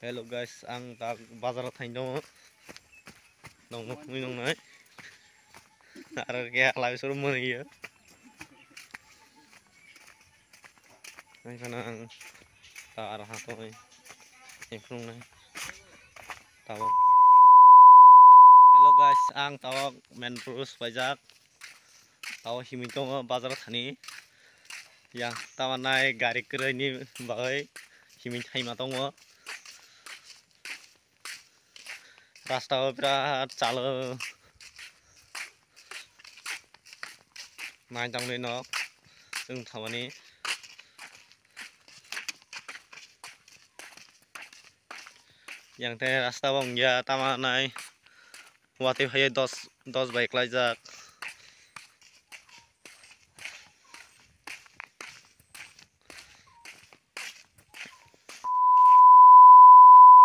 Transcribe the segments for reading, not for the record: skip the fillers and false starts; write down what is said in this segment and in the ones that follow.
Hello guys, ang bazaराव थांदों दं फुङै दंनाय आरो गेला बिसोर मोनहैयो ओंखायनो आं दा हाथ'बाय एफ्रुंनाय टावाक Hello guys, ang tawag Menpurus Bajak tawag himinto bazaराव थानि yang tawanai gari kerani bagai himin थाइमा दङ रास्तायाव बिराद चालो नायदांलै न जों थामानि yang te rasta bang ya tamanai wati bhai 10 bike laijak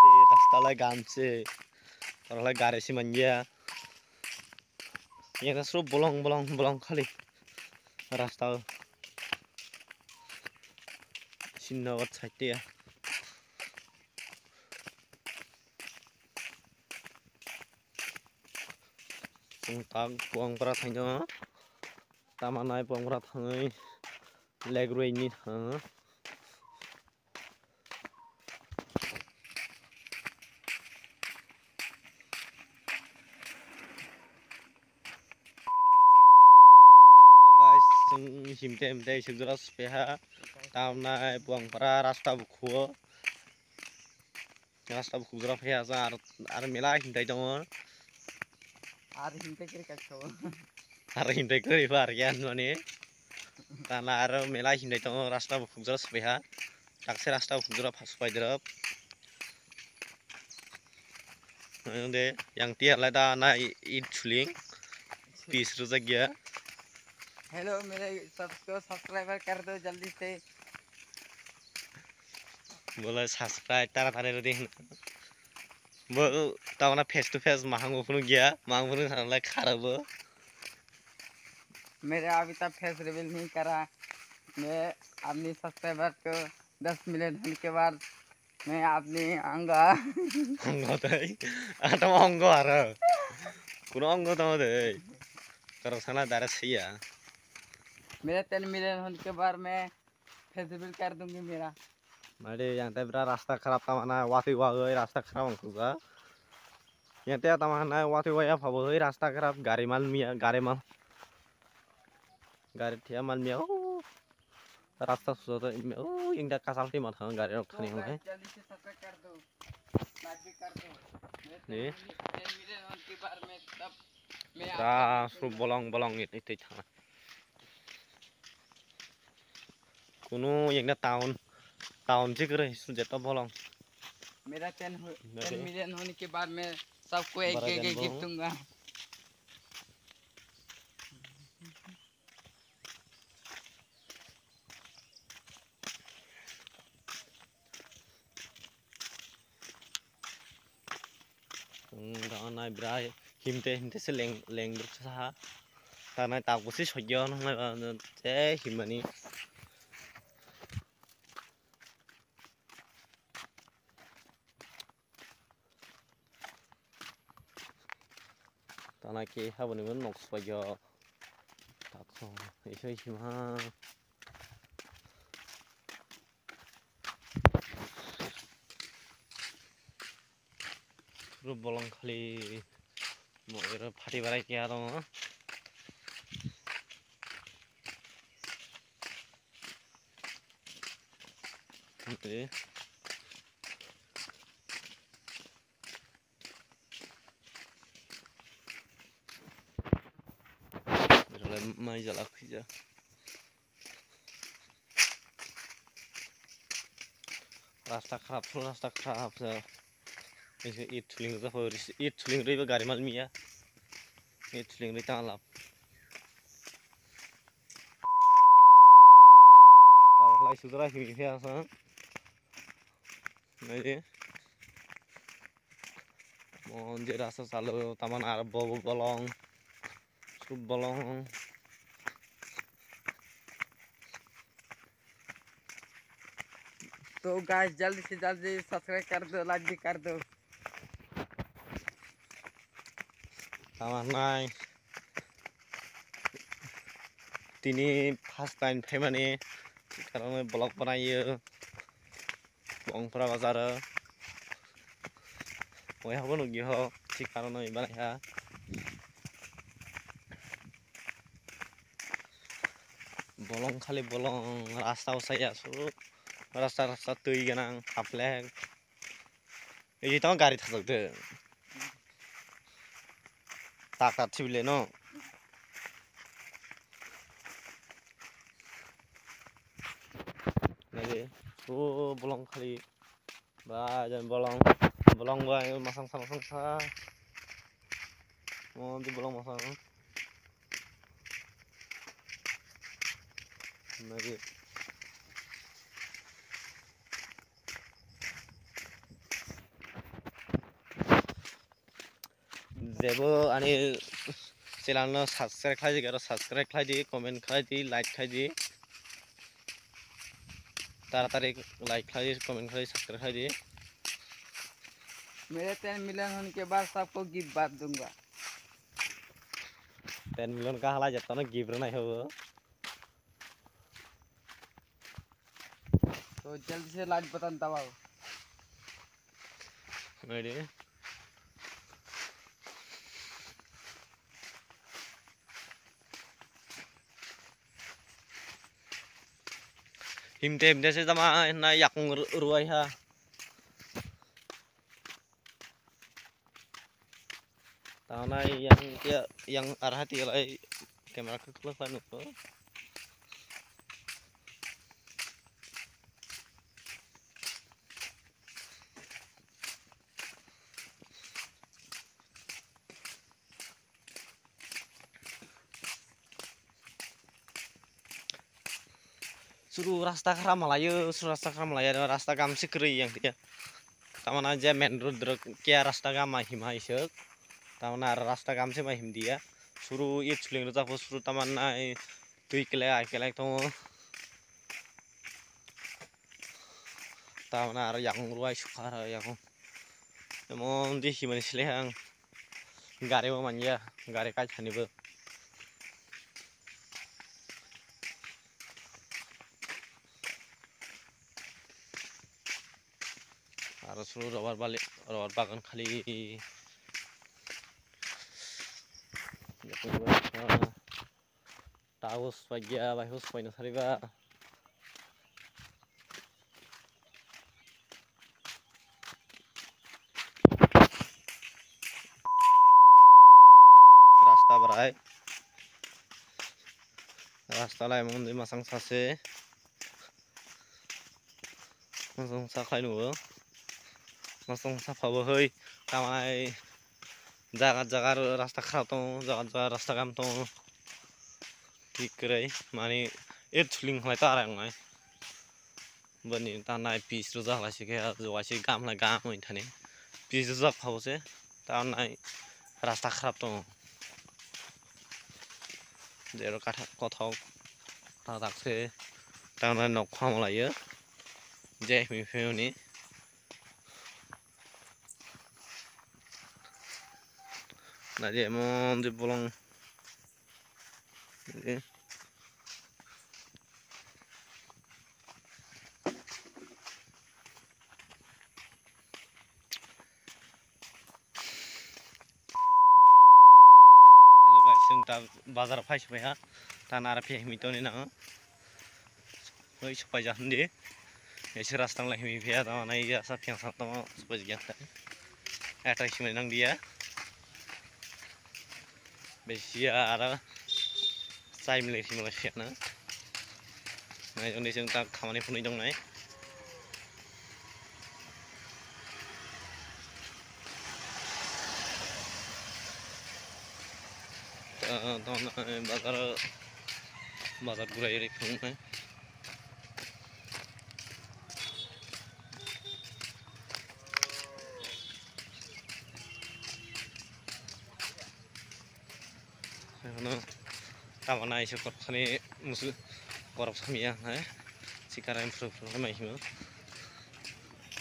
are rasta lai gamse oralai gari simanya yang sru bolong khali rasta sinawat saite ya tang puangpara thaino tamanai puangpara thangai legroi ni thang guys जों हिमते सगरा स्पेहा तामनाय पुangpara rasta bukhuo rasta bukhujra phaya आरो मेला हिमते दङ आरो हिमते करि काखौ आरो हिमते करि बार यान माने ताना आरो मेला हिमते दङ rasta bukhujra स्पेहा takse rasta bukhujra phaspaidrop दे yang tiarlai da na id chuling तीसरो जगह हेलो मेरे सबको सब्सक्राइबर कर दो जल्दी से बोले सब्सक्राइब तारा थारे देख बो तावना फेस टू फेस माहांगो फुनु गया माहांगो फुनु थानालाई खाराबो मेरे अभी तक फेस रिवील नहीं करा मैं अपनी सब्सक्राइबर को 10 मिलियन होने के बाद मैं अपनी आऊंगा तै आटा अंगो आरो कुनो अंगो त दे करो साना दारा छैया मेरे 10 मिलियन होने के बाद मैं फेस रिवील कर दूंगी मेरा मारे yang te bra rasta kharap tamana wati wagoi rasta kharap angkuga yang te tamana wati waya phawoi rasta kharap gari mal gari thia mal mia रास्ता सुधार ओ इंदा कासाल टीम था गाड़ी रख थानी है जल्दी से सब्सक्राइब कर दो लाइक भी कर दो ने 10 मिलियन होने के बाद मैं तब मैं रा bolong इते था कुनो एकना टाउन से करे सुजेता bolong मेरा 10 मिलियन होने के बाद मैं सबको एक गिफ्ट दूंगा दाना ब्रा हिमते से लेंग सा ताना ताकुसि सज्ञा न जे हिमनी ताना के हाबनिमोन नक्स सज्ञा ताखो एसे हिमा bolong khali moira phati barai kya dong oke mai jala khija रास्ता खराब से इसे ईद थुलिंग का हो ईद थुलिंग रे गाड़ी माल मिया ईद थुलिंग रे तालाब तालाब सुधरा ही है आसा नहीं mon जे रास्ता चालू तमन आर bolong सब bolong तो गाइस जल्दी से जल्दी सब्सक्राइब कर दो, लाइक भी कर दो। तामानाय दिनै फार्स्ट टाइमनिफ्राय माने सिखारानो ब्लग बनायो ब्लगफोरा बाजारो बयहाबो नुयो सिखारानो बानाया bolong kali bolong rasta saya suruh rasta tuh ganang haplek ini tau gari thasok de tak thibile no nage bolong kali ba jan bolong ba masang sa mau di bolong masang nage जेबो आनि चेनेलनो subscribe खालामदि आरो subscribe खालामदि comment खालामदि like खालामदि तारातारि like खालामदि comment खालामदि सबस्क्राइब खालामदि मेरे 10 मिलियन होने के बाद सबको गिफ्ट बांट दूंगा 10 मिलियन का हाला जाता ना गिफ्ट नहीं हो तो जल्दी से लाइक बटन दबाओ ready himte se sama na yak ruai ha tahu yang arah hati lai kamera ke keluar nuko suruh rasta kram malayo rasta kam sikri yang dia tamana aja main road kia rasta kam mahima isek tamana rasta kam se mahim dia suruh it suling rata suruh tamana tui kelai to tamana yang ruai sukara yang emon di himan silehang gare mo manja gare kaj hanibo harus suruh rawar bagan kali taus pagi bahus poin sariba rasta berai rasta lai mon di masang sase masang sakai nu masang safa bohoi tamai jaga rasta kharap tong jaga rasta kam tong ठीक करे माने eight सुलिं हलाय तारा नङा बनि तानाय पिस रोजा हलाय के जवासि गामला गाम होइन थाने पिस रोजा फावसे तानाय रास्ता खराब दं जेरो काथा कथाव तादाकसे तानाय नखा मलायो जे मिफेनि नाजे मन जे बोलं बाजार फाइसबाय हा ताना आरो फेमितनि ना ओइ सपाय जाहनदि एसे रास्तां लाहिमि फेया ताना इया सा फें सा तमा सपाय गया एटा सिमै नांदिया बेसिया आरो साइमले सिमला सेना नाय उन्दै जों ता खामानि फुनै दंनाय बाजार गुराय रे फुंनाय तामाना इसे करखाने मुसु गरब सामिया है सिकारा इमफ्रुव खालामनाय हिमो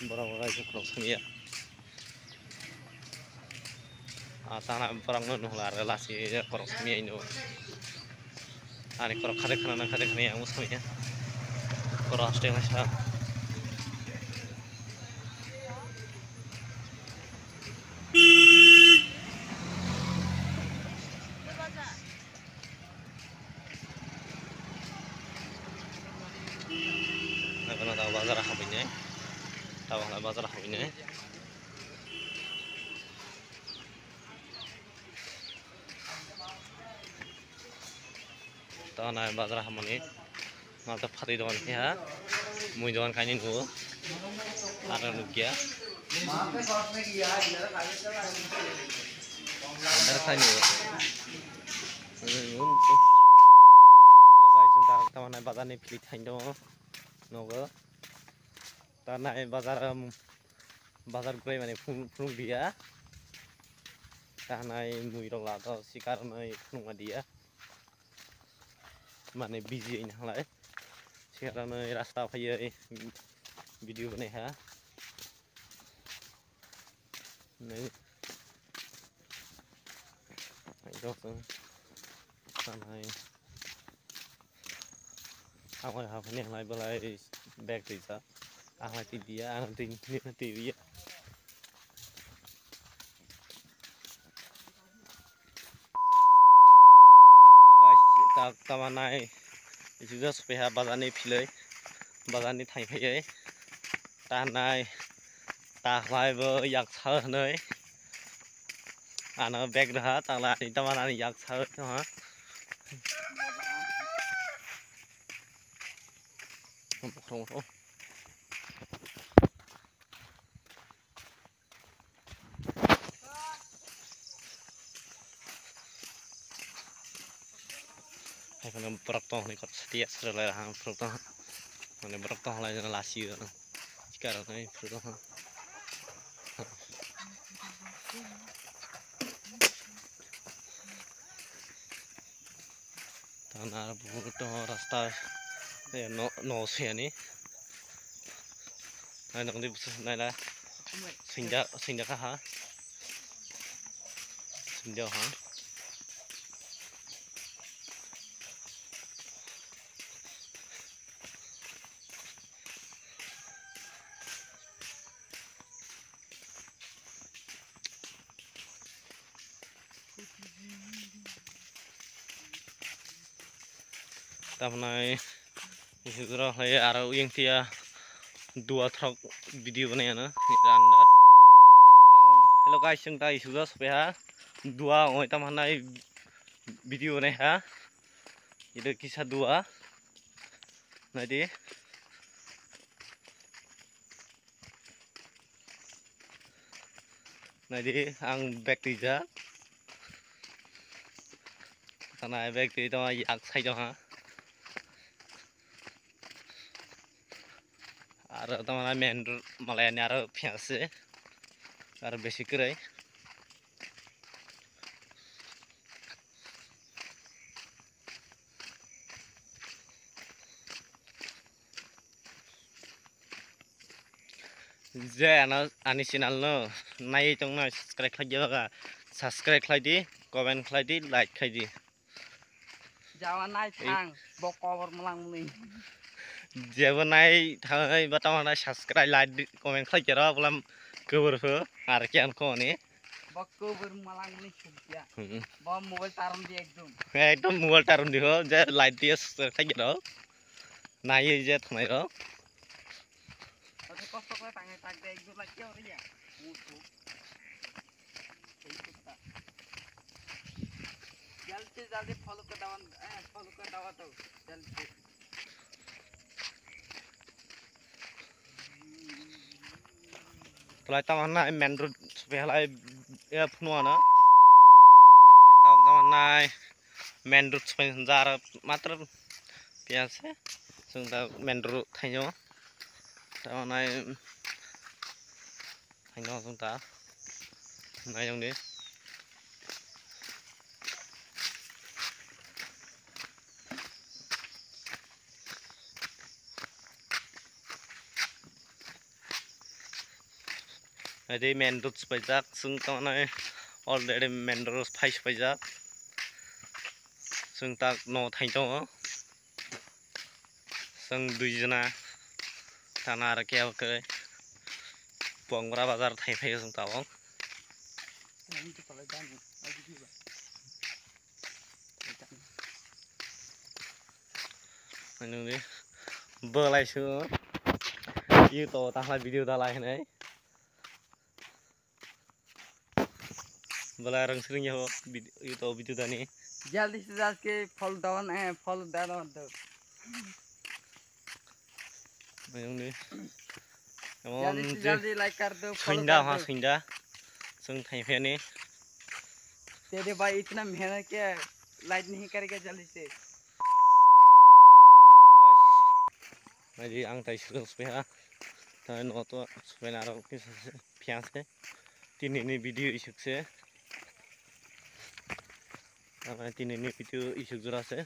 Borok guys korok semia. Tanah perang nuhlar lasi korok semia ini. Ani korok kade khana yang musuhnya. Korok stay masa. Karena tahu bazar habisnya. Tahu nggak bazar habisnya. Tahu nggak bazar habisnya. Malah pati doan ya. Mui doan kainin gua. Ada nukia. Ada kainin gua. Hello guys, chúng ta tahu nggak bazar ini pilih kain dong. Nogo. Tahu nggak bazar gue mana phung dia. Tahu nggak mui dong lah tahu si karena phung dia. Mana busy ini halai. Sekarang rasta kayak video bane ha. Nih. Itu tuh. Sana ini. Aku apa nih halai balai back desa. Aku nanti dia, nanti dia. Guys, tamanai. Juga supaya bazarni pilih, bazarni thay pilih, tanai, taklai ber yak sah nih, anak bag dah, taklai ini tamanai yak sah tu ha. Kalau beratong ni kot setiap serlah hang beratong, mana beratong lah jangan lasi tu, sekarang ni beratong. Tanah beratong rasta, no sih ni, nak ni bukan lah, sinjak ha, sinjak ha. Tamanai Isugro hai arau yang tia dua truk video बनाया ना अंदर. Hello guys, chúng ta Isugro supaya dua orang tamanai video này ha. Itu kisah dua. Nanti ang back tiga. Tanah back tiga yak say ha. Ada teman main Malayani ada biasa, ada basic kerai. Jadi anak channel no, naik tong na subscribe lagi subscribe lagi, comment lagi, like lagi. Jangan naik tang, bokor melang ni. Jangan naik tang, betul mana subscribe like, comment lagi lah, belum cover ho, arkian ko ni. Bokor melang ni sudah. Bawa mobile tarum dia ekdom. Ekdom mobile tarum dia ho, jadi like dia subscribe lagi lah. Naik je thang ni lah. Kosok lah tangan tagde ekdom lagi orang ya. Musuh. जल्दी follow कर दावा तो जल्दी Tulai taman na main road sepelai ya penuh na. Taman na main road sepenjar matra biasa. Sungguh main road thanyo. Taman na thanyo sungguh. Na yang ni. Jadi main road sepajak, sung tamanai already main road fai sepajak, sung tak no thai to, sung dui jana, tanah rakyat ke, Pongra bazar thai fai sung tawang. Anu ni, belai su, YouTube tanah video dah lain ni. Belai orang sering ya YouTube video dah ni. जल्दी से जाके fall down है fall down दो Anu ni, जल्दी से जल्दी like कर दो फॉलो सुंदा कर हाँ दो Sunda, sung thai fai ni. तेरे भाई इतना मेहनत किया लाइक नहीं करेगा जल्दी से Jadi ang thai sung sepaya, thai no to sepaya naro kisah piang se, tini ni video isuk se. Tini ni video isuk jura se.